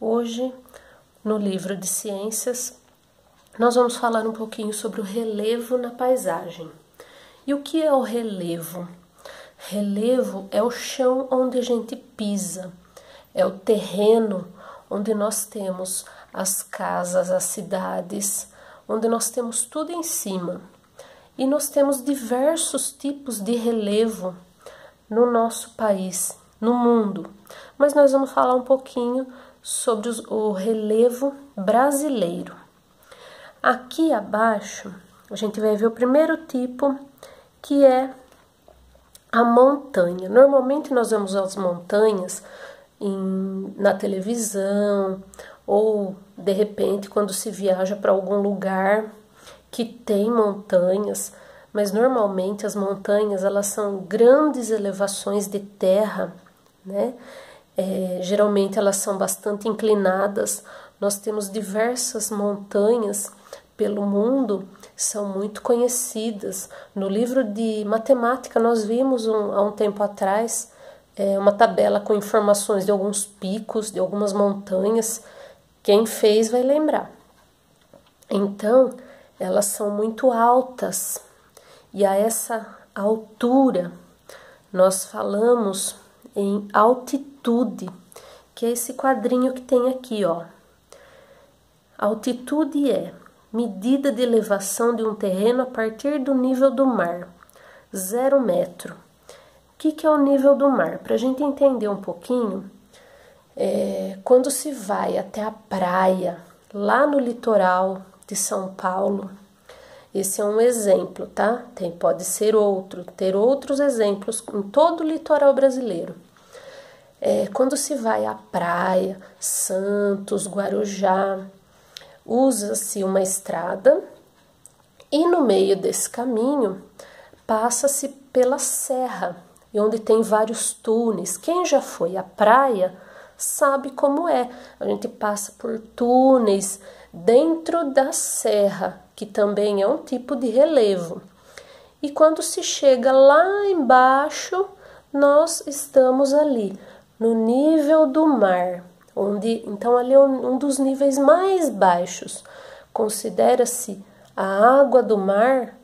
Hoje, no livro de ciências, nós vamos falar um pouquinho sobre o relevo na paisagem. E o que é o relevo? Relevo é o chão onde a gente pisa, é o terreno onde nós temos as casas, as cidades, onde nós temos tudo em cima. E nós temos diversos tipos de relevo no nosso país, no mundo. Mas nós vamos falar um pouquinho sobre o relevo brasileiro. Aqui abaixo, a gente vai ver o primeiro tipo, que é a montanha. Normalmente nós vemos as montanhas na televisão, ou de repente quando se viaja para algum lugar que tem montanhas, mas normalmente as montanhas elas são grandes elevações de terra, né? Geralmente elas são bastante inclinadas. Nós temos diversas montanhas pelo mundo, são muito conhecidas. No livro de matemática nós vimos há um tempo atrás uma tabela com informações de alguns picos, de algumas montanhas. Quem fez vai lembrar. Então, elas são muito altas, e a essa altura nós falamos em altitude, que é esse quadrinho que tem aqui, ó. Altitude é medida de elevação de um terreno a partir do nível do mar, 0 metro. O que é o nível do mar? Para a gente entender um pouquinho, quando se vai até a praia, lá no litoral de São Paulo, esse é um exemplo, tá? Pode ser ter outros exemplos em todo o litoral brasileiro. Quando se vai à praia, Santos, Guarujá, usa-se uma estrada e no meio desse caminho passa-se pela serra, onde tem vários túneis. Quem já foi à praia sabe como é. A gente passa por túneis dentro da serra, que também é um tipo de relevo. E quando se chega lá embaixo, nós estamos ali, no nível do mar, então ali é um dos níveis mais baixos. Considera-se a água do mar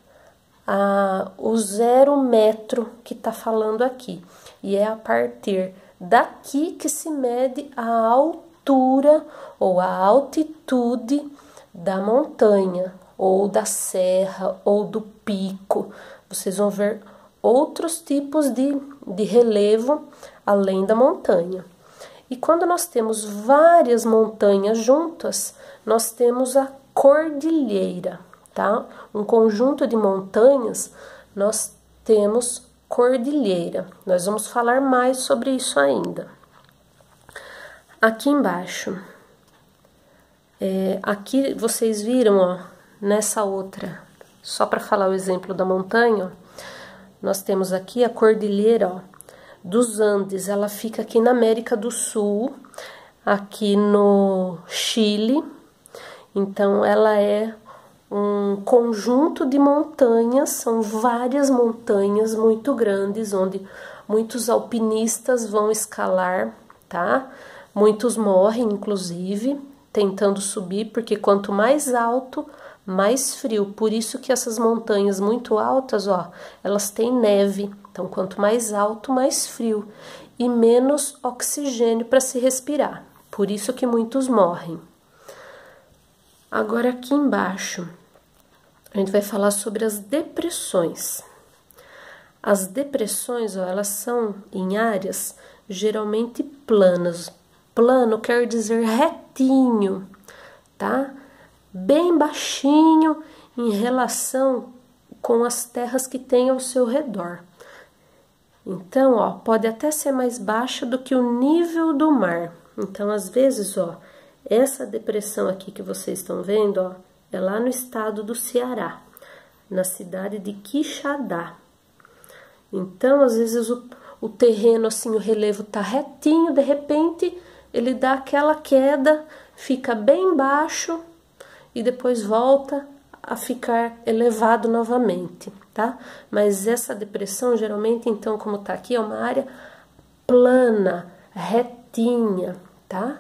o 0 metro que está falando aqui. E é a partir daqui que se mede a altura ou a altitude da montanha, ou da serra, ou do pico. Vocês vão ver outros tipos de relevo além da montanha. E quando nós temos várias montanhas juntas, nós temos a cordilheira, tá? Um conjunto de montanhas, nós temos cordilheira. Nós vamos falar mais sobre isso ainda. Aqui embaixo, aqui vocês viram, ó, nessa outra, só para falar o exemplo da montanha, ó, nós temos aqui a cordilheira, ó, dos Andes. Ela fica aqui na América do Sul, aqui no Chile. Então ela é um conjunto de montanhas, são várias montanhas muito grandes, onde muitos alpinistas vão escalar, tá? Muitos morrem, inclusive, tentando subir, porque quanto mais alto, mais frio. Por isso que essas montanhas muito altas, ó, elas têm neve. Então, quanto mais alto, mais frio e menos oxigênio para se respirar. Por isso que muitos morrem. Agora, aqui embaixo, a gente vai falar sobre as depressões. As depressões, ó, elas são em áreas geralmente planas. Plano quer dizer retinho, tá? Bem baixinho em relação com as terras que tem ao seu redor. Então, ó, pode até ser mais baixa do que o nível do mar. Então, às vezes, ó, essa depressão aqui que vocês estão vendo, ó, é lá no estado do Ceará, na cidade de Quixadá. Então, às vezes, o terreno, assim, o relevo tá retinho, de repente, ele dá aquela queda, fica bem baixo e depois volta a ficar elevado novamente, tá? Mas essa depressão, geralmente, então, como tá aqui, é uma área plana, retinha, tá?